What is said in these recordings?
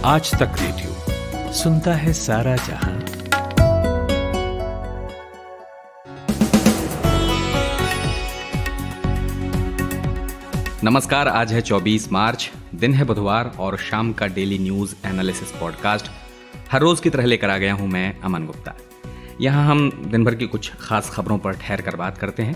आज तक रेडियो सुनता है सारा जहां। नमस्कार, आज है 24 मार्च, दिन है बुधवार और शाम का डेली न्यूज एनालिसिस पॉडकास्ट हर रोज की तरह लेकर आ गया हूं मैं, अमन गुप्ता। यहां हम दिन भर की कुछ खास खबरों पर ठहर कर बात करते हैं।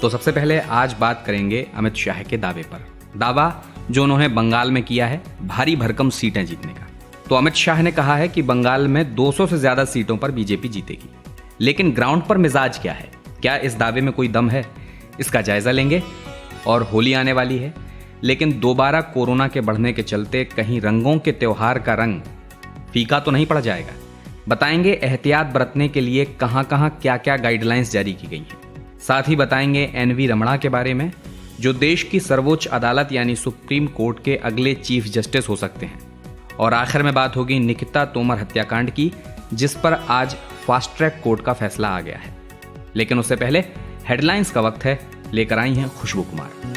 तो सबसे पहले आज बात करेंगे अमित शाह के दावे पर। दावा जो उन्होंने बंगाल में किया है भारी भरकम सीटें जीतने का। तो अमित शाह ने कहा है कि बंगाल में 200 से ज्यादा सीटों पर बीजेपी जीतेगी। लेकिन ग्राउंड पर मिजाज क्या है, क्या इस दावे में कोई दम है, इसका जायजा लेंगे। और होली आने वाली है, लेकिन दोबारा कोरोना के बढ़ने के चलते कहीं रंगों के त्योहार का रंग फीका तो नहीं पड़ जाएगा। बताएंगे एहतियात बरतने के लिए कहां कहां क्या क्या गाइडलाइंस जारी की गई हैं। साथ ही बताएंगे एनवी रमणा के बारे में, जो देश की सर्वोच्च अदालत यानी सुप्रीम कोर्ट के अगले चीफ जस्टिस हो सकते हैं। और आखिर में बात होगी निकिता तोमर हत्याकांड की, जिस पर आज फास्ट ट्रैक कोर्ट का फैसला आ गया है। लेकिन उससे पहले हेडलाइंस का वक्त है, लेकर आई हैं खुशबू कुमार।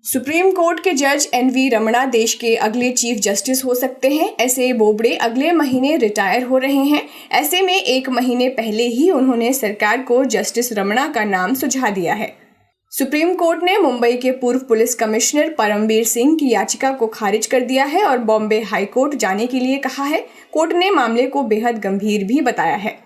सुप्रीम कोर्ट के जज एनवी रमणा देश के अगले चीफ जस्टिस हो सकते हैं। ऐसे बोबड़े अगले महीने रिटायर हो रहे हैं। ऐसे में 1 महीने पहले ही उन्होंने सरकार को जस्टिस रमणा का नाम सुझा दिया है। सुप्रीम कोर्ट ने मुंबई के पूर्व पुलिस कमिश्नर परमबीर सिंह की याचिका को खारिज कर दिया है और बॉम्बे हाई कोर्ट जाने के लिए कहा है। कोर्ट ने मामले को बेहद गंभीर भी बताया है।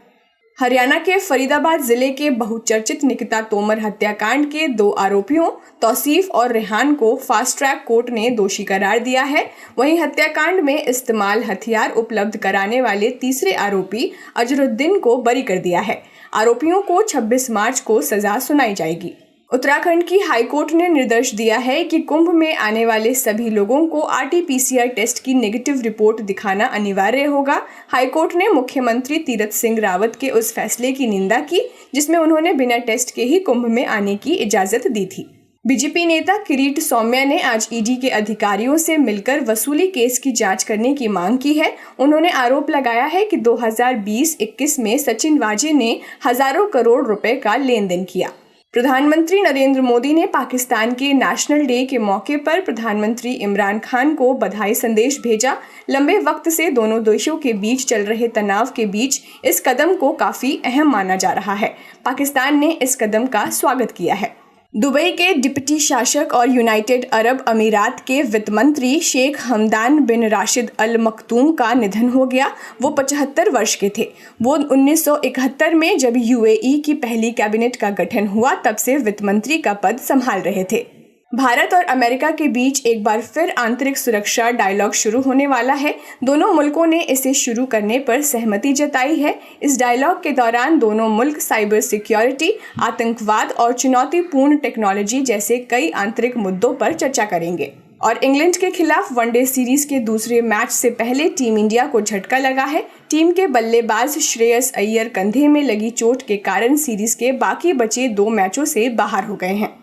हरियाणा के फरीदाबाद जिले के बहुचर्चित निकिता तोमर हत्याकांड के 2 आरोपियों तौसीफ और रेहान को फास्ट ट्रैक कोर्ट ने दोषी करार दिया है। वहीं हत्याकांड में इस्तेमाल हथियार उपलब्ध कराने वाले तीसरे आरोपी अजरुद्दीन को बरी कर दिया है। आरोपियों को 26 मार्च को सजा सुनाई जाएगी। उत्तराखंड की हाईकोर्ट ने निर्देश दिया है कि कुंभ में आने वाले सभी लोगों को RT-PCR टेस्ट की नेगेटिव रिपोर्ट दिखाना अनिवार्य होगा। हाईकोर्ट ने मुख्यमंत्री तीरथ सिंह रावत के उस फैसले की निंदा की, जिसमें उन्होंने बिना टेस्ट के ही कुंभ में आने की इजाजत दी थी। बीजेपी नेता किरीट सौम्या ने आज ईडी के अधिकारियों से मिलकर वसूली केस की जांच करने की मांग की है। उन्होंने आरोप लगाया है कि 2020-21 में सचिन वाजे ने हजारों करोड़ रुपए का लेन देन किया। प्रधानमंत्री नरेंद्र मोदी ने पाकिस्तान के नेशनल डे के मौके पर प्रधानमंत्री इमरान खान को बधाई संदेश भेजा। लंबे वक्त से दोनों देशों के बीच चल रहे तनाव के बीच इस कदम को काफी अहम माना जा रहा है। पाकिस्तान ने इस कदम का स्वागत किया है। दुबई के डिप्टी शासक और यूनाइटेड अरब अमीरात के वित्त मंत्री शेख हमदान बिन राशिद अल मखदूम का निधन हो गया। वो 75 वर्ष के थे। वो 1971 में जब UAE की पहली कैबिनेट का गठन हुआ तब से वित्त मंत्री का पद संभाल रहे थे। भारत और अमेरिका के बीच एक बार फिर आंतरिक सुरक्षा डायलॉग शुरू होने वाला है। दोनों मुल्कों ने इसे शुरू करने पर सहमति जताई है। इस डायलॉग के दौरान दोनों मुल्क साइबर सिक्योरिटी, आतंकवाद और चुनौतीपूर्ण टेक्नोलॉजी जैसे कई आंतरिक मुद्दों पर चर्चा करेंगे। और इंग्लैंड के खिलाफ वनडे सीरीज के दूसरे मैच से पहले टीम इंडिया को झटका लगा है। टीम के बल्लेबाज श्रेयस अय्यर कंधे में लगी चोट के कारण सीरीज के बाकी बचे 2 मैचों से बाहर हो गए हैं।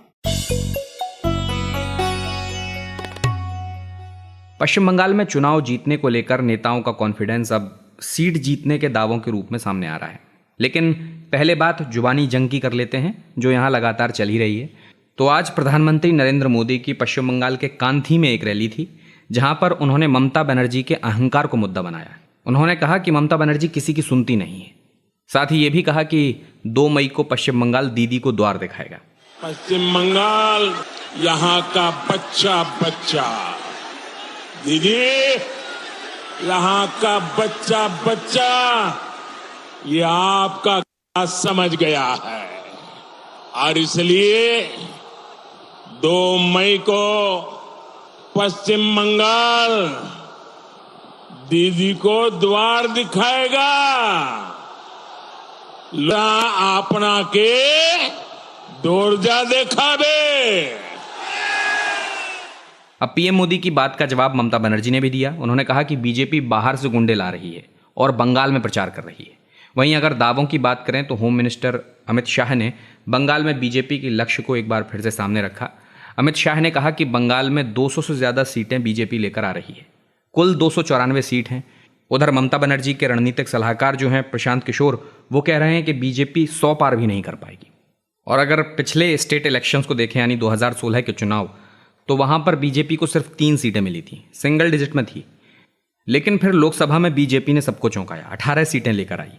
पश्चिम बंगाल में चुनाव जीतने को लेकर नेताओं का कॉन्फिडेंस अब सीट जीतने के दावों के रूप में सामने आ रहा है। लेकिन पहले बात जुबानी जंग की कर लेते हैं, जो यहाँ लगातार चल ही रही है। तो आज प्रधानमंत्री नरेंद्र मोदी की पश्चिम बंगाल के कांथी में एक रैली थी, जहां पर उन्होंने ममता बनर्जी के अहंकार को मुद्दा बनाया। उन्होंने कहा कि ममता बनर्जी किसी की सुनती नहीं है। साथ ही ये भी कहा कि 2 मई को पश्चिम बंगाल दीदी को द्वार दिखाएगा। पश्चिम बंगाल यहाँ का बच्चा बच्चा, दीदी यहाँ का बच्चा बच्चा ये आपका समझ गया है। और इसलिए 2 मई को पश्चिम बंगाल दीदी को द्वार दिखाएगा। अपना के दौरजा देखावे। अब पीएम मोदी की बात का जवाब ममता बनर्जी ने भी दिया। उन्होंने कहा कि बीजेपी बाहर से गुंडे ला रही है और बंगाल में प्रचार कर रही है। वहीं अगर दावों की बात करें तो होम मिनिस्टर अमित शाह ने बंगाल में बीजेपी के लक्ष्य को एक बार फिर से सामने रखा। अमित शाह ने कहा कि बंगाल में 200 से ज़्यादा सीटें बीजेपी लेकर आ रही है। कुल 294 सीट हैं। उधर ममता बनर्जी के रणनीतिक सलाहकार जो हैं प्रशांत किशोर, वो कह रहे हैं कि बीजेपी 100 पार भी नहीं कर पाएगी। और अगर पिछले स्टेट इलेक्शंस को देखें यानी 2016 के चुनाव, तो वहां पर बीजेपी को सिर्फ 3 सीटें मिली थी, सिंगल डिजिट में थी। लेकिन फिर लोकसभा में बीजेपी ने सबको चौंकाया, 18 सीटें लेकर आई।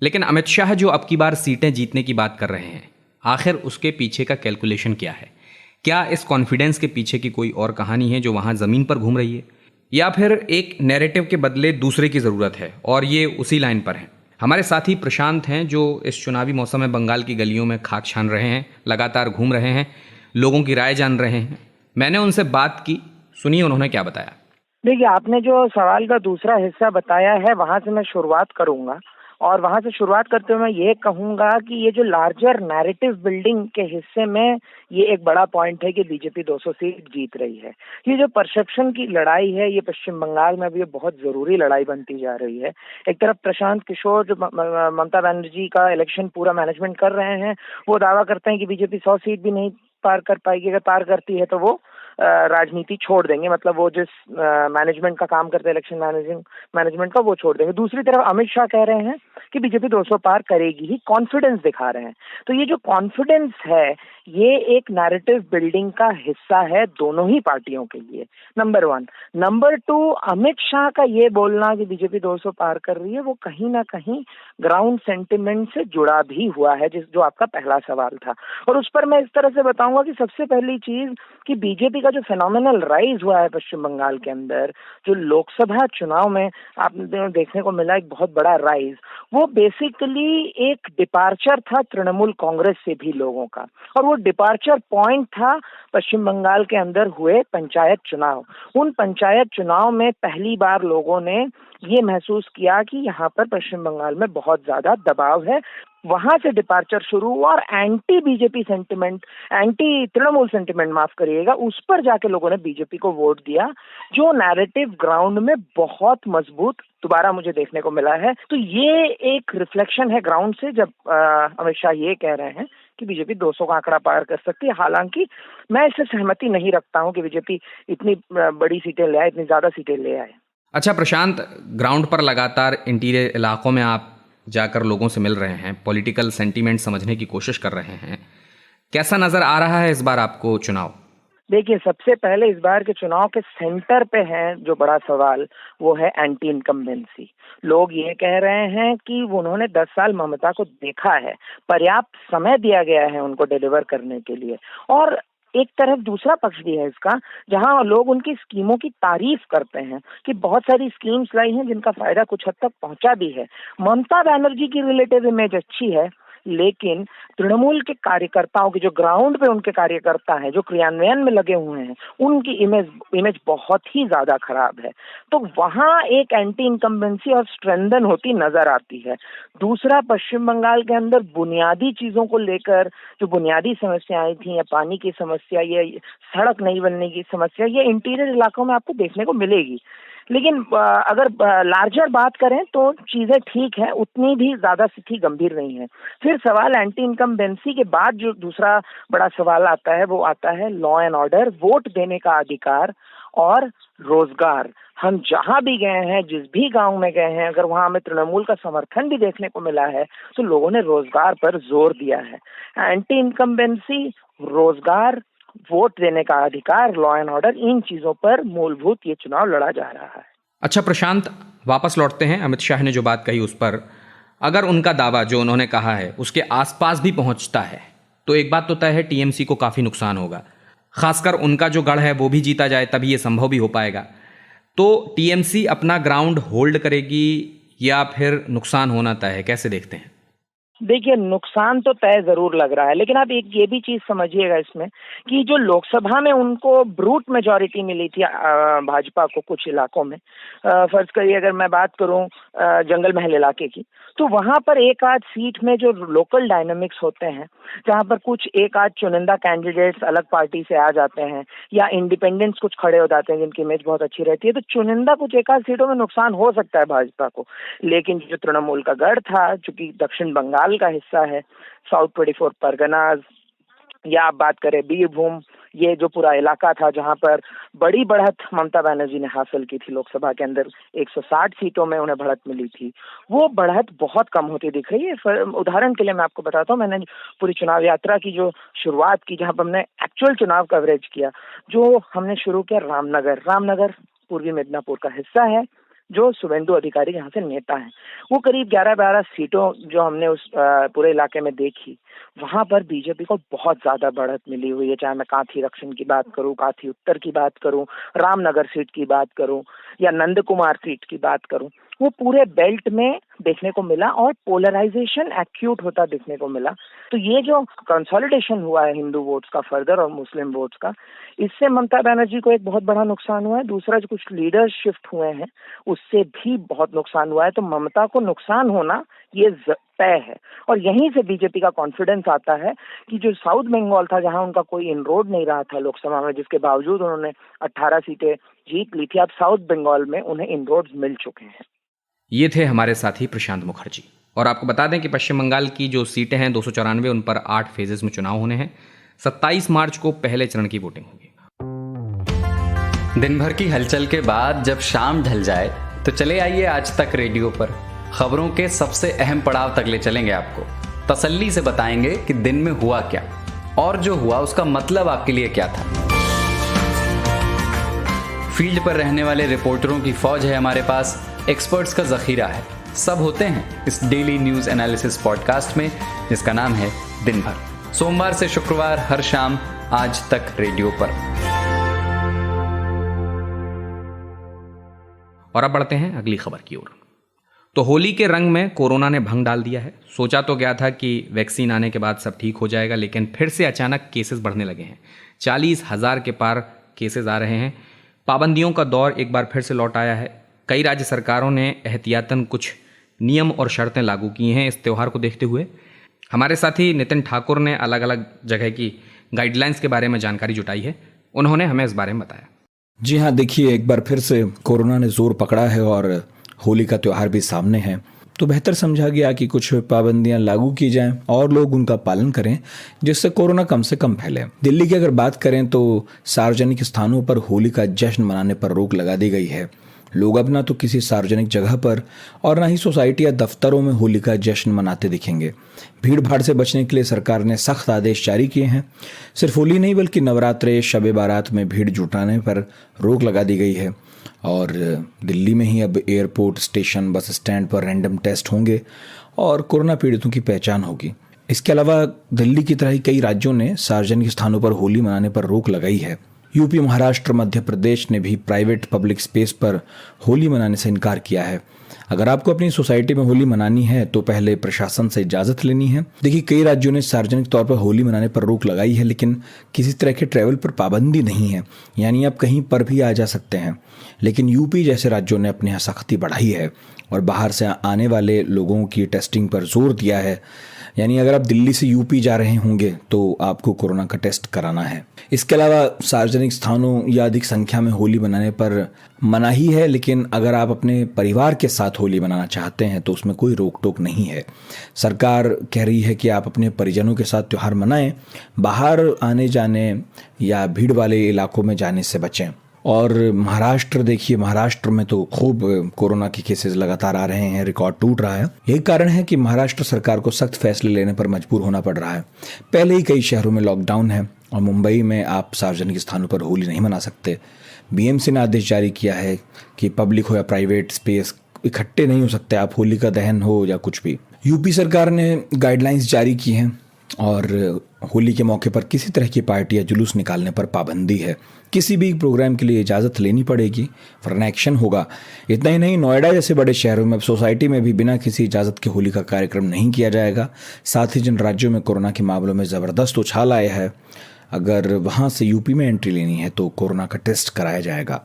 लेकिन अमित शाह जो अब की बार सीटें जीतने की बात कर रहे हैं, आखिर उसके पीछे का कैलकुलेशन क्या है? क्या इस कॉन्फिडेंस के पीछे की कोई और कहानी है जो वहां जमीन पर घूम रही है, या फिर एक नैरेटिव के बदले दूसरे की जरूरत है और ये उसी लाइन पर है? हमारे साथी प्रशांत हैं जो इस चुनावी मौसम में बंगाल की गलियों में खाक छान रहे हैं, लगातार घूम रहे हैं, लोगों की राय जान रहे हैं। मैंने उनसे बात की, सुनिए उन्होंने क्या बताया। देखिए, आपने जो सवाल का दूसरा हिस्सा बताया है वहां से मैं शुरुआत करूंगा, और वहां से शुरुआत करते हुए मैं ये कहूंगा कि ये जो लार्जर नैरेटिव बिल्डिंग के हिस्से में ये एक बड़ा पॉइंट है कि बीजेपी 200 सीट जीत रही है। ये जो परसेप्शन की लड़ाई है, ये पश्चिम बंगाल में भी बहुत जरूरी लड़ाई बनती जा रही है। एक तरफ प्रशांत किशोर जो ममता बनर्जी का इलेक्शन पूरा मैनेजमेंट कर रहे हैं, वो दावा करते हैं कि बीजेपी 100 सीट भी नहीं पार कर पाएगी, अगर पार करती है तो वो राजनीति छोड़ देंगे, मतलब वो जिस मैनेजमेंट का काम करते हैं इलेक्शन मैनेजमेंट का, वो छोड़ देंगे। दूसरी तरफ अमित शाह कह रहे हैं कि बीजेपी 200 पार करेगी ही, कॉन्फिडेंस दिखा रहे हैं। तो ये जो कॉन्फिडेंस है, ये एक नैरेटिव बिल्डिंग का हिस्सा है दोनों ही पार्टियों के लिए, नंबर 1। नंबर 2, अमित शाह का ये बोलना कि बीजेपी 200 पार कर रही है, वो कहीं ना कहीं ग्राउंड सेंटिमेंट से जुड़ा भी हुआ है, जो आपका पहला सवाल था। और उस पर मैं इस तरह से बताऊंगा कि सबसे पहली चीज कि बीजेपी का जो फेनोमेनल राइज हुआ है पश्चिम बंगाल के अंदर, जो लोकसभा चुनाव में आपने देखने को मिला एक बहुत बड़ा राइज, वो बेसिकली एक डिपार्चर था तृणमूल कांग्रेस से भी लोगों का, और वो डिपार्चर पॉइंट था पश्चिम बंगाल के अंदर हुए पंचायत चुनाव। उन पंचायत चुनाव में पहली बार लोगों ने ये महसूस किया कि यहाँ पर पश्चिम बंगाल में बहुत ज्यादा दबाव है। वहां से डिपार्चर शुरू हुआ और anti BJP sentiment, anti Trinamool sentiment माफ करिएगा, उस पर जाके लोगों ने बीजेपी को वोट दिया, जो नैरेटिव ग्राउंड में बहुत मजबूत दोबारा मुझे देखने को मिला है। तो ये एक रिफ्लेक्शन है ग्राउंड से, जब अमित शाह ये कह रहे हैं कि बीजेपी 200 का आंकड़ा पार कर सकती है। हालांकि मैं इससे सहमति नहीं रखता हूं कि बीजेपी इतनी बड़ी सीटें ले आए, इतनी ज्यादा सीटें ले आए। अच्छा प्रशांत, ग्राउंड पर लगातार इंटीरियर इलाकों में आप जाकर लोगों से मिल रहे हैं, पॉलिटिकल सेंटीमेंट समझने की कोशिश कर रहे हैं, कैसा नजर आ रहा है इस बार आपको चुनाव? देखिए, सबसे पहले इस बार के चुनाव के सेंटर पे है जो बड़ा सवाल, वो है एंटी इनकम्बेंसी। लोग ये कह रहे हैं कि उन्होंने 10 साल ममता को देखा है, पर्याप्त समय दिया गया है उनको डिलीवर करने के लिए। और एक तरफ दूसरा पक्ष भी है इसका, जहां लोग उनकी स्कीमों की तारीफ करते हैं कि बहुत सारी स्कीम्स लाई हैं जिनका फायदा कुछ हद तक पहुंचा भी है। ममता बनर्जी की रिलेटिव इमेज अच्छी है, लेकिन तृणमूल के कार्यकर्ताओं की, जो ग्राउंड पे उनके कार्यकर्ता हैं, जो क्रियान्वयन में लगे हुए हैं, उनकी इमेज बहुत ही ज्यादा खराब है। तो वहां एक एंटी इनकम्बेंसी और स्ट्रेंथन होती नजर आती है। दूसरा, पश्चिम बंगाल के अंदर बुनियादी चीजों को लेकर जो बुनियादी समस्याएं थी, या पानी की समस्या, या सड़क नहीं बनने की समस्या, ये इंटीरियर इलाकों में आपको देखने को मिलेगी। लेकिन अगर लार्जर बात करें तो चीजें ठीक है, उतनी भी ज्यादा स्थिति गंभीर नहीं है। फिर सवाल एंटी इनकम्बेंसी के बाद जो दूसरा बड़ा सवाल आता है, वो आता है लॉ एंड ऑर्डर, वोट देने का अधिकार और रोजगार। हम जहां भी गए हैं, जिस भी गांव में गए हैं, अगर वहां हमें तृणमूल का समर्थन भी देखने को मिला है, तो लोगों ने रोजगार पर जोर दिया है। एंटी इनकम्बेंसी, रोजगार, वोट देने का अधिकार, लॉ एंड ऑर्डर, इन चीजों पर मूलभूत ये चुनाव लड़ा जा रहा है। अच्छा प्रशांत, वापस लौटते हैं अमित शाह ने जो बात कही उस पर। अगर उनका दावा जो उन्होंने कहा है उसके आसपास भी पहुंचता है, तो एक बात तो तय है, टीएमसी को काफी नुकसान होगा। खासकर उनका जो गढ़ है वो भी जीता जाए तभी ये संभव भी हो पाएगा। तो टीएमसी अपना ग्राउंड होल्ड करेगी या फिर नुकसान होना तय है, कैसे देखते हैं? देखिए, नुकसान तो तय जरूर लग रहा है, लेकिन आप एक ये भी चीज समझिएगा इसमें कि जो लोकसभा में उनको ब्रूट मेजॉरिटी मिली थी भाजपा को कुछ इलाकों में, फर्ज करिए अगर मैं बात करूं जंगल महल इलाके की, तो वहां पर एक आध सीट में जो लोकल डायनामिक्स होते हैं, जहां पर कुछ एक आध चुनिंदा कैंडिडेट्स अलग पार्टी से आ जाते हैं या इंडिपेंडेंट्स कुछ खड़े हो जाते हैं जिनकी इमेज बहुत अच्छी रहती है, तो चुनिंदा कुछ एक आध सीटों में नुकसान हो सकता है भाजपा को। लेकिन जो तृणमूल का गढ़ था, जो कि दक्षिण बंगाल का हिस्सा है, साउथ 24 परगनाज, या आप बात करें बीरभूम, ये जो पूरा इलाका था जहां पर बड़ी बढ़त ममता बनर्जी ने हासिल की थी लोकसभा के अंदर, 160 सीटों में उन्हें बढ़त मिली थी, वो बढ़त बहुत कम होती दिख रही है। उदाहरण के लिए मैं आपको बताता हूँ, मैंने पूरी चुनाव यात्रा की जो शुरुआत की, जहां पर हमने एक्चुअल चुनाव कवरेज किया, जो हमने शुरू किया रामनगर पूर्वी मिदनापुर का हिस्सा है, जो शुभेंदु अधिकारी यहाँ से नेता हैं, वो करीब 11-12 सीटों जो हमने उस पूरे इलाके में देखी, वहां पर बीजेपी को बहुत ज्यादा बढ़त मिली हुई है। चाहे मैं काथी रक्षण की बात करूं, काथी उत्तर की बात करूं, रामनगर सीट की बात करूं या नंद कुमार सीट की बात करूं, वो पूरे बेल्ट में देखने को मिला और पोलराइजेशन एक्यूट होता देखने को मिला। तो ये जो कंसोलिडेशन हुआ है हिंदू वोट्स का फर्दर और मुस्लिम वोट्स का, इससे ममता बनर्जी को एक बहुत बड़ा नुकसान हुआ है। दूसरा, जो कुछ लीडर्स शिफ्ट हुए हैं उससे भी बहुत नुकसान हुआ है। तो ममता को नुकसान होना ये तय है, और यहीं से बीजेपी का कॉन्फिडेंस आता है कि जो साउथ बंगाल था, जहां उनका कोई इनरोड नहीं रहा था लोकसभा में, जिसके बावजूद उन्होंने 18 सीटें जीत ली थी, अब साउथ बंगाल में उन्हें इनरोड्स मिल चुके हैं। ये थे हमारे साथी प्रशांत मुखर्जी। और आपको बता दें कि पश्चिम बंगाल की जो सीटें हैं 294, उन पर 8 फेजेस में चुनाव होने हैं। 27 मार्च को पहले चरण की वोटिंग होगी। दिन भर की हलचल के बाद जब शाम ढल जाए तो चले आइए आज तक रेडियो पर। खबरों के सबसे अहम पड़ाव तक ले चलेंगे आपको, तसल्ली से बताएंगे कि दिन में हुआ क्या और जो हुआ उसका मतलब आपके लिए क्या था। फील्ड पर रहने वाले रिपोर्टरों की फौज है हमारे पास, एक्सपर्ट्स का जखीरा है, सब होते हैं इस डेली न्यूज एनालिसिस पॉडकास्ट में, जिसका नाम है दिन भर। सोमवार से शुक्रवार हर शाम आज तक रेडियो पर। और अब बढ़ते हैं अगली खबर की ओर। तो होली के रंग में कोरोना ने भंग डाल दिया है। सोचा तो गया था कि वैक्सीन आने के बाद सब ठीक हो जाएगा, लेकिन फिर से अचानक केसेस बढ़ने लगे हैं। 40,000 के पार केसेस आ रहे हैं। पाबंदियों का दौर एक बार फिर से लौट आया है। कई राज्य सरकारों ने एहतियातन कुछ नियम और शर्तें लागू की हैं इस त्यौहार को देखते हुए। हमारे साथी नितिन ठाकुर ने अलग अलग जगह की गाइडलाइंस के बारे में जानकारी जुटाई है, उन्होंने हमें इस बारे में बताया। जी हाँ, देखिए, एक बार फिर से कोरोना ने जोर पकड़ा है और होली का त्यौहार भी सामने है, तो बेहतर समझा गया कि कुछ पाबंदियां लागू की जाएं और लोग उनका पालन करें, जिससे कोरोना कम से कम फैले। दिल्ली की अगर बात करें तो सार्वजनिक स्थानों पर होली का जश्न मनाने पर रोक लगा दी गई है। लोग अब ना तो किसी सार्वजनिक जगह पर और ना ही सोसाइटी या दफ्तरों में होली का जश्न मनाते दिखेंगे। भीड़ भाड़ से बचने के लिए सरकार ने सख्त आदेश जारी किए हैं। सिर्फ होली नहीं बल्कि नवरात्रे, शब बारात में भीड़ जुटाने पर रोक लगा दी गई है। और दिल्ली में ही अब एयरपोर्ट, स्टेशन, बस स्टैंड पर रैंडम टेस्ट होंगे और कोरोना पीड़ितों की पहचान होगी। इसके अलावा दिल्ली की तरह ही कई राज्यों ने सार्वजनिक स्थानों पर होली मनाने पर रोक लगाई है। यूपी, महाराष्ट्र, मध्य प्रदेश ने भी प्राइवेट पब्लिक स्पेस पर होली मनाने से इनकार किया है। अगर आपको अपनी सोसाइटी में होली मनानी है तो पहले प्रशासन से इजाज़त लेनी है। देखिए, कई राज्यों ने सार्वजनिक तौर पर होली मनाने पर रोक लगाई है, लेकिन किसी तरह के ट्रैवल पर पाबंदी नहीं है, यानी आप कहीं पर भी आ जा सकते हैं। लेकिन यूपी जैसे राज्यों ने अपनी यहाँ सख्ती बढ़ाई है और बाहर से आने वाले लोगों की टेस्टिंग पर जोर दिया है। यानी अगर आप दिल्ली से यूपी जा रहे होंगे तो आपको कोरोना का टेस्ट कराना है। इसके अलावा सार्वजनिक स्थानों या अधिक संख्या में होली मनाने पर मनाही है, लेकिन अगर आप अपने परिवार के साथ होली मनाना चाहते हैं तो उसमें कोई रोक टोक नहीं है। सरकार कह रही है कि आप अपने परिजनों के साथ त्यौहार मनाएं, बाहर आने जाने या भीड़ वाले इलाकों में जाने से बचें। और महाराष्ट्र देखिए, महाराष्ट्र में तो खूब कोरोना के केसेस लगातार आ रहे हैं, रिकॉर्ड टूट रहा है। यही कारण है कि महाराष्ट्र सरकार को सख्त फैसले लेने पर मजबूर होना पड़ रहा है। पहले ही कई शहरों में लॉकडाउन है और मुंबई में आप सार्वजनिक स्थानों पर होली नहीं मना सकते। बीएमसी ने आदेश जारी किया है कि पब्लिक हो या प्राइवेट स्पेस इकट्ठे नहीं हो सकते आप, होली का दहन हो या कुछ भी। यूपी सरकार ने गाइडलाइंस जारी की हैं और होली के मौके पर किसी तरह की पार्टी या जुलूस निकालने पर पाबंदी है। किसी भी प्रोग्राम के लिए इजाज़त लेनी पड़ेगी, वरना एक्शन होगा। इतना ही नहीं, नोएडा जैसे बड़े शहरों में सोसाइटी में भी बिना किसी इजाज़त के होली का कार्यक्रम नहीं किया जाएगा। साथ ही जिन राज्यों में कोरोना के मामलों में ज़बरदस्त उछाल आया है, अगर वहाँ से यूपी में एंट्री लेनी है तो कोरोना का टेस्ट कराया जाएगा।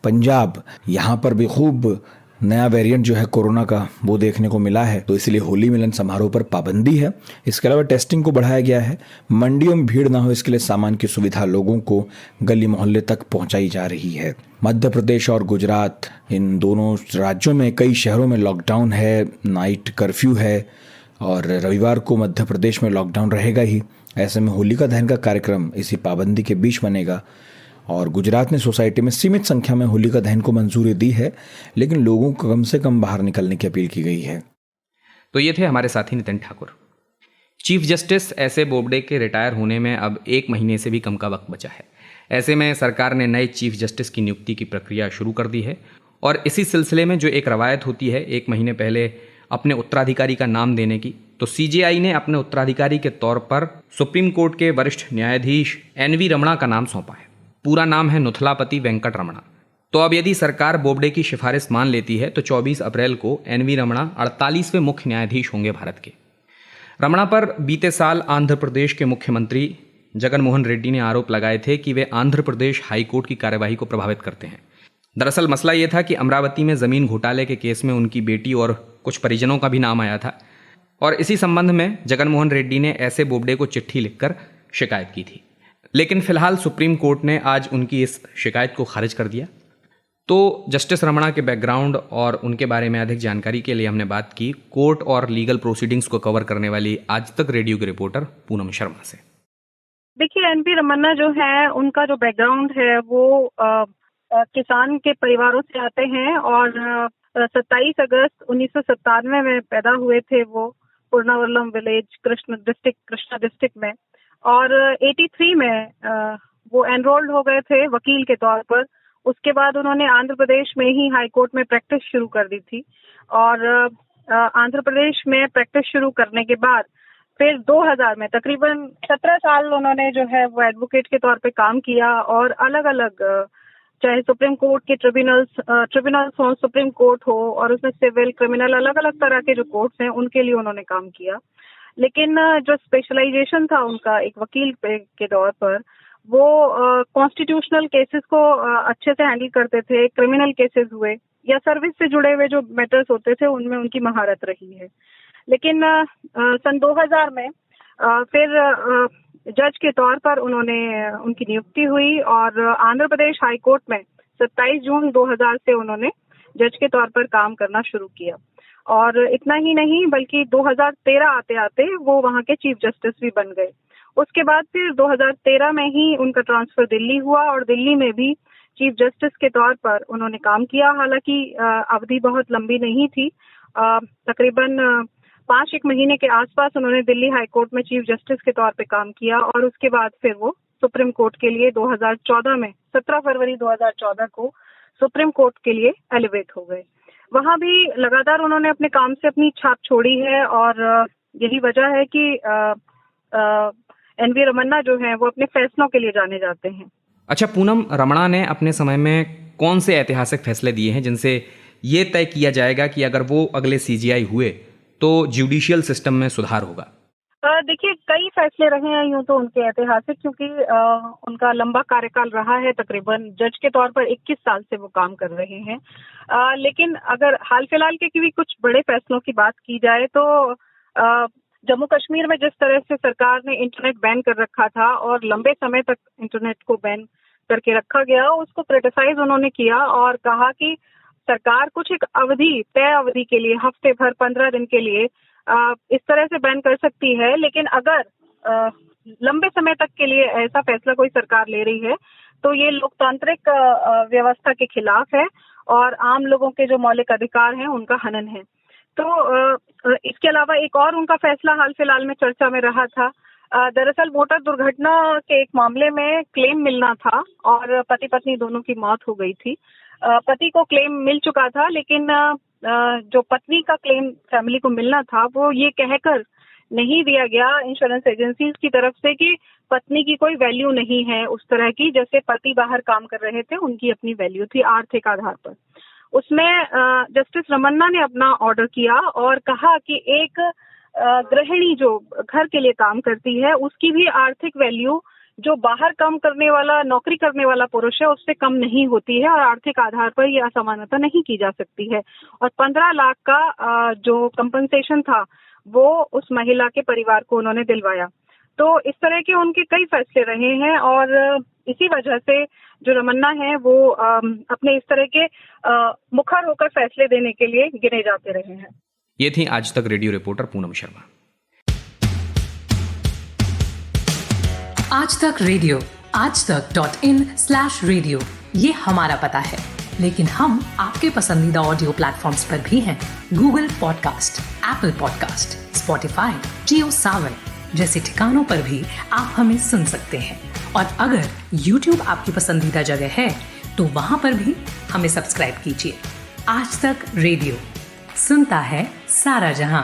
पंजाब, यहाँ पर भी खूब नया वेरिएंट जो है कोरोना का वो देखने को मिला है, तो इसलिए होली मिलन समारोह पर पाबंदी है। इसके अलावा टेस्टिंग को बढ़ाया गया है। मंडियों में भीड़ ना हो इसके लिए सामान की सुविधा लोगों को गली मोहल्ले तक पहुंचाई जा रही है। मध्य प्रदेश और गुजरात, इन दोनों राज्यों में कई शहरों में लॉकडाउन है, नाइट कर्फ्यू है और रविवार को मध्य प्रदेश में लॉकडाउन रहेगा ही। ऐसे में होलिका दहन का कार्यक्रम इसी पाबंदी के बीच बनेगा और गुजरात ने सोसाइटी में सीमित संख्या में होलिका दहन को मंजूरी दी है, लेकिन लोगों को कम से कम बाहर निकलने की अपील की गई है। तो ये थे हमारे साथी नितिन ठाकुर। Chief justice एस.ए. बोबडे के रिटायर होने में अब 1 महीने से भी कम का वक्त बचा है। ऐसे में सरकार ने नए चीफ जस्टिस की नियुक्ति की प्रक्रिया शुरू कर दी है और इसी सिलसिले में जो एक रवायत होती है 1 महीने पहले अपने उत्तराधिकारी का नाम देने की, तो सीजेआई ने अपने उत्तराधिकारी के तौर पर सुप्रीम कोर्ट के वरिष्ठ न्यायाधीश एन.वी. रमणा का नाम सौंपा है। पूरा नाम है नुथलापति वेंकट रमणा। तो अब यदि सरकार बोबडे की सिफारिश मान लेती है तो 24 अप्रैल को एन.वी. रमणा 48वें मुख्य न्यायाधीश होंगे भारत के। रमणा पर बीते साल आंध्र प्रदेश के मुख्यमंत्री जगन मोहन रेड्डी ने आरोप लगाए थे कि वे आंध्र प्रदेश हाई कोर्ट की कार्यवाही को प्रभावित करते हैं। दरअसल मसला ये था कि अमरावती में जमीन घोटाले के केस में उनकी बेटी और कुछ परिजनों का भी नाम आया था और इसी संबंध में जगन मोहन रेड्डी ने ऐसे बोबडे को चिट्ठी लिखकर शिकायत की थी। लेकिन फिलहाल सुप्रीम कोर्ट ने आज उनकी इस शिकायत को खारिज कर दिया। तो जस्टिस रमणा के बैकग्राउंड और उनके बारे में अधिक जानकारी के लिए हमने बात की कोर्ट और लीगल प्रोसीडिंग्स को कवर करने वाली आज तक रेडियो की रिपोर्टर पूनम शर्मा से। देखिए, एन.वी. रमन्ना जो है उनका जो बैकग्राउंड है वो किसान के परिवारों से आते हैं और 27 अगस्त 1997 में पैदा हुए थे वो पूर्णावरलम विलेज कृष्णा डिस्ट्रिक्ट में, और 83 में वो एनरोल्ड हो गए थे वकील के तौर पर। उसके बाद उन्होंने आंध्र प्रदेश में ही हाई कोर्ट में प्रैक्टिस शुरू कर दी थी और आंध्र प्रदेश में प्रैक्टिस शुरू करने के बाद फिर 2000 में तकरीबन 17 साल उन्होंने जो है वो एडवोकेट के तौर पे काम किया और अलग अलग चाहे सुप्रीम कोर्ट के ट्रिब्यूनल्स हो, सुप्रीम कोर्ट हो और उसमें सिविल क्रिमिनल अलग अलग तरह के जो कोर्ट्स हैं उनके लिए उन्होंने काम किया। लेकिन जो स्पेशलाइजेशन था उनका एक वकील के तौर पर, वो कॉन्स्टिट्यूशनल केसेस को अच्छे से हैंडल करते थे। क्रिमिनल केसेस हुए या सर्विस से जुड़े हुए जो मैटर्स होते थे उनमें उनकी महारत रही है। लेकिन सन 2000 में फिर जज के तौर पर उनकी नियुक्ति हुई और आंध्र प्रदेश हाई कोर्ट में 27 जून 2000 से उन्होंने जज के तौर पर काम करना शुरू किया। और इतना ही नहीं बल्कि 2013 आते आते वो वहाँ के चीफ जस्टिस भी बन गए। उसके बाद फिर 2013 में ही उनका ट्रांसफर दिल्ली हुआ और दिल्ली में भी चीफ जस्टिस के तौर पर उन्होंने काम किया। हालांकि अवधि बहुत लंबी नहीं थी, तकरीबन 5-1 महीने के आसपास उन्होंने दिल्ली हाई कोर्ट में चीफ जस्टिस के तौर पे काम किया और उसके बाद फिर वो सुप्रीम कोर्ट के लिए 2014 में 17 फरवरी 2014 को सुप्रीम कोर्ट के लिए एलिवेट हो गए। वहाँ भी लगातार उन्होंने अपने काम से अपनी छाप छोड़ी है और यही वजह है कि एन.वी. रमन्ना जो है वो अपने फैसलों के लिए जाने जाते हैं। अच्छा पूनम, रमणा ने अपने समय में कौन से ऐतिहासिक फैसले दिए हैं जिनसे ये तय किया जाएगा कि अगर वो अगले सीजीआई हुए तो जुडिशियल सिस्टम में सुधार होगा? देखिए, कई फैसले रहे हैं यूं तो उनके ऐतिहासिक, क्योंकि उनका लंबा कार्यकाल रहा है। तकरीबन जज के तौर पर 21 साल से वो काम कर रहे हैं। लेकिन अगर हाल फिलहाल के भी कुछ बड़े फैसलों की बात की जाए तो जम्मू कश्मीर में जिस तरह से सरकार ने इंटरनेट बैन कर रखा था और लंबे समय तक इंटरनेट को बैन करके रखा गया, उसको क्रिटिसाइज उन्होंने किया और कहा कि सरकार कुछ एक तय अवधि के लिए, हफ्ते भर 15 दिन के लिए इस तरह से बैन कर सकती है, लेकिन अगर लंबे समय तक के लिए ऐसा फैसला कोई सरकार ले रही है तो ये लोकतांत्रिक व्यवस्था के खिलाफ है और आम लोगों के जो मौलिक अधिकार हैं उनका हनन है। तो इसके अलावा एक और उनका फैसला हाल फिलहाल में चर्चा में रहा था। दरअसल मोटर दुर्घटना के एक मामले में क्लेम मिलना था और पति पत्नी दोनों की मौत हो गई थी। पति को क्लेम मिल चुका था, लेकिन जो पत्नी का क्लेम फैमिली को मिलना था वो ये कहकर नहीं दिया गया इंश्योरेंस एजेंसीज की तरफ से कि पत्नी की कोई वैल्यू नहीं है उस तरह की, जैसे पति बाहर काम कर रहे थे उनकी अपनी वैल्यू थी आर्थिक आधार पर। उसमें जस्टिस रमन्ना ने अपना ऑर्डर किया और कहा कि एक गृहिणी जो घर के लिए काम करती है उसकी भी आर्थिक वैल्यू जो बाहर काम करने वाला, नौकरी करने वाला पुरुष है उससे कम नहीं होती है और आर्थिक आधार पर यह असमानता नहीं की जा सकती है। और 15 लाख का जो कंपनसेशन था वो उस महिला के परिवार को उन्होंने दिलवाया। तो इस तरह के उनके कई फैसले रहे हैं और इसी वजह से जो रमन्ना है वो अपने इस तरह के मुखर होकर फैसले देने के लिए गिने जाते रहे हैं। ये थी आज तक रेडियो रिपोर्टर पूनम शर्मा। आज तक रेडियो aajtak.in/radio ये हमारा पता है, लेकिन हम आपके पसंदीदा ऑडियो प्लेटफॉर्म्स पर भी हैं। Google podcast, Apple podcast, Spotify, Jio Saavn जैसे ठिकानों पर भी आप हमें सुन सकते हैं। और अगर YouTube आपकी पसंदीदा जगह है तो वहां पर भी हमें सब्सक्राइब कीजिए। आज तक रेडियो सुनता है सारा जहां।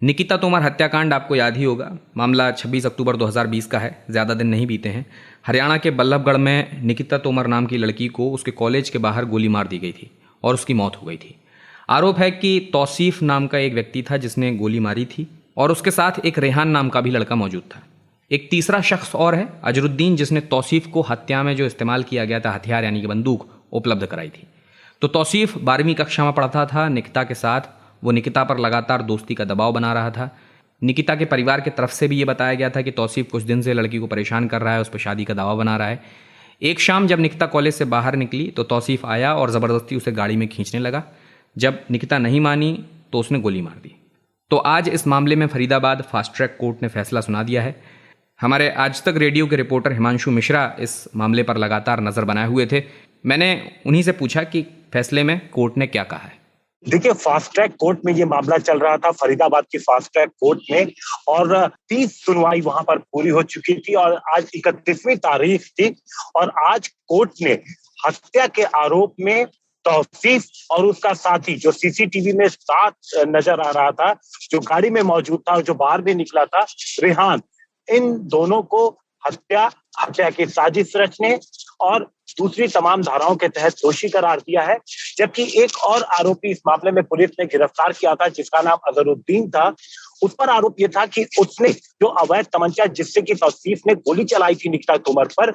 निकिता तोमर हत्याकांड आपको याद ही होगा। मामला 26 अक्टूबर 2020 का है। ज़्यादा दिन नहीं बीते हैं। हरियाणा के बल्लभगढ़ में निकिता तोमर नाम की लड़की को उसके कॉलेज के बाहर गोली मार दी गई थी और उसकी मौत हो गई थी। आरोप है कि तौसीफ नाम का एक व्यक्ति था जिसने गोली मारी थी और उसके साथ एक रेहान नाम का भी लड़का मौजूद था। एक तीसरा शख्स और है, अजरुद्दीन, जिसने तौसीफ को हत्या में जो इस्तेमाल किया गया था हथियार यानी कि बंदूक उपलब्ध कराई थी। तो तौसीफ 12वीं कक्षा में पढ़ता था निकिता के साथ। वो निकिता पर लगातार दोस्ती का दबाव बना रहा था। निकिता के परिवार की तरफ से भी ये बताया गया था कि तौसीफ कुछ दिन से लड़की को परेशान कर रहा है, उस पर शादी का दबाव बना रहा है। एक शाम जब निकिता कॉलेज से बाहर निकली तो तौसीफ आया और ज़बरदस्ती उसे गाड़ी में खींचने लगा। जब निकिता नहीं मानी तो उसने गोली मार दी। तो आज इस मामले में फरीदाबाद फास्ट ट्रैक कोर्ट ने फैसला सुना दिया है। हमारे आज तक रेडियो के रिपोर्टर हिमांशु मिश्रा इस मामले पर लगातार नज़र बनाए हुए थे। मैंने उन्हीं से पूछा कि फैसले में कोर्ट ने क्या कहा है। देखिए, फास्ट ट्रैक कोर्ट में ये मामला चल रहा था, फरीदाबाद की फास्ट ट्रैक कोर्ट में, और 30 सुनवाई वहां पर पूरी हो चुकी थी और आज 31वीं तारीख थी। और आज कोर्ट ने हत्या के आरोप में तौसीफ और उसका साथी, जो सीसीटीवी में साथ नजर आ रहा था, जो गाड़ी में मौजूद था और जो बाहर भी निकला था, रेहान, इन दोनों को हत्या की साजिश रचने और दूसरी तमाम धाराओं के तहत दोषी करार दिया है। जबकि एक और आरोपी इस मामले में पुलिस ने गिरफ्तार किया था, जिसका नाम अजरुद्दीन था। उस पर आरोप यह था कि उसने जो अवैध तमंचा जिससे कि तौसीफ ने गोली चलाई थी निकिता तोमर पर,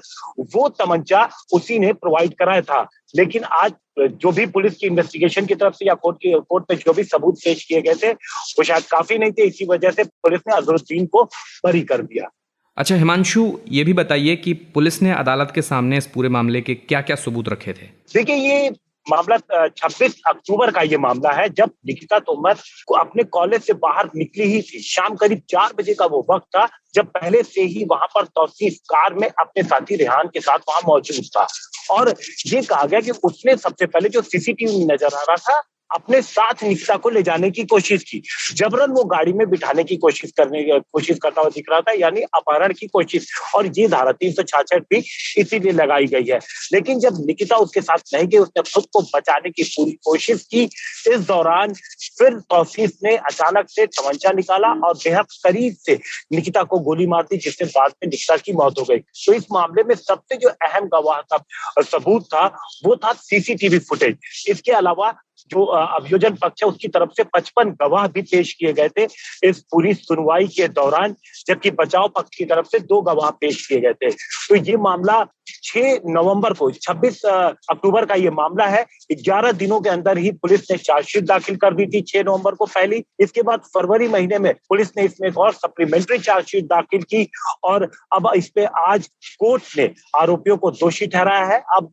वो तमंचा उसी ने प्रोवाइड कराया था। लेकिन आज जो भी पुलिस की इन्वेस्टिगेशन की तरफ से या कोर्ट में जो भी सबूत पेश किए गए थे वो शायद काफी नहीं थे। इसी वजह से पुलिस ने अजरुद्दीन को बरी कर दिया। अच्छा हिमांशु, ये भी बताइए कि पुलिस ने अदालत के सामने इस पूरे मामले के क्या क्या सबूत रखे थे। देखिए, ये मामला 26 अक्टूबर का ये मामला है, जब निकिता तोमर को अपने कॉलेज से बाहर निकली ही थी। शाम करीब 4 बजे का वो वक्त था जब पहले से ही वहां पर तौसीफ कार में अपने साथी रेहान के साथ वहां मौजूद था। और ये कहा गया कि उसने सबसे पहले जो सीसीटीवी में नजर आ रहा था, अपने साथ निकिता को ले जाने की कोशिश की। जबरन वो गाड़ी में बिठाने की कोशिश करता हुआ दिख रहा था, यानी अपहरण की कोशिश। और ये धारा 366 भी इसीलिए लगाई गई है। लेकिन जब निकिता उसके साथ नहीं गई, उसने खुद को बचाने की पूरी कोशिश की। इस दौरान फिर तौसीफ ने अचानक से तमंचा निकाला और बेहद करीब से निकिता को गोली मार दी, जिससे बाद में निकिता की मौत हो गई। तो इस मामले में सबसे जो अहम गवाह था, सबूत था, वो था सीसीटीवी फुटेज। इसके अलावा जो अभियोजन पक्ष है उसकी तरफ से 55 गवाह भी पेश किए गए थे इस पूरी सुनवाई के दौरान, जबकि बचाव पक्ष की तरफ से 2 गवाह पेश किए गए थे। तो ये मामला 6 नवंबर को, 26 अक्टूबर का ये मामला है। 11 दिनों के अंदर ही पुलिस ने चार्जशीट दाखिल कर दी थी, 6 नवंबर को पहली। इसके बाद फरवरी महीने में पुलिस ने इसमें एक और सप्लीमेंट्री चार्जशीट दाखिल की और अब इस पे आज कोर्ट ने आरोपियों को दोषी ठहराया है। अब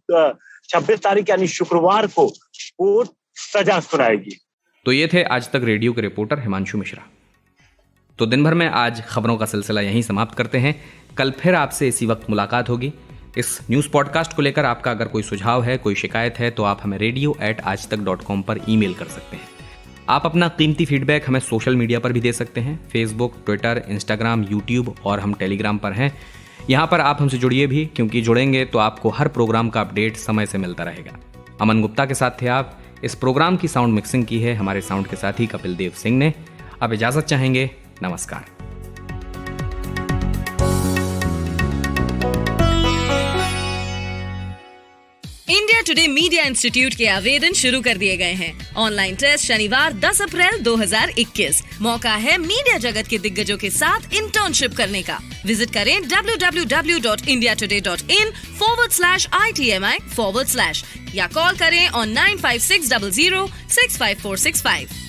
26 तारीख यानी शुक्रवार को कोर्ट सजा सुनाएगी। तो ये थे आज तक रेडियो के रिपोर्टर हिमांशु मिश्रा। तो दिन भर में आज खबरों का सिलसिला यहीं समाप्त करते हैं। कल फिर आपसे इसी वक्त मुलाकात होगी। इस न्यूज़ पॉडकास्ट को लेकर आपका अगर कोई सुझाव है, कोई शिकायत है, तो आप हमें radio@aajtak.com पर ईमेल कर सकते हैं। आप अपना कीमती फीडबैक हमें सोशल मीडिया पर भी दे सकते हैं। फेसबुक, ट्विटर, इंस्टाग्राम, यूट्यूब और हम टेलीग्राम पर हैं। यहाँ पर आप हमसे जुड़िए भी, क्योंकि जुड़ेंगे तो आपको हर प्रोग्राम का अपडेट समय से मिलता रहेगा। अमन गुप्ता के साथ थे आप। इस प्रोग्राम की साउंड मिक्सिंग की है हमारे साउंड के साथी कपिल देव सिंह ने। अब इजाजत चाहेंगे। नमस्कार। इंडिया टुडे मीडिया इंस्टीट्यूट के आवेदन शुरू कर दिए गए हैं। ऑनलाइन टेस्ट शनिवार 10 अप्रैल 2021। मौका है मीडिया जगत के दिग्गजों के साथ इंटर्नशिप करने का। विजिट करें www.indiatoday.in/ITMI/ या कॉल करें on 9560065465।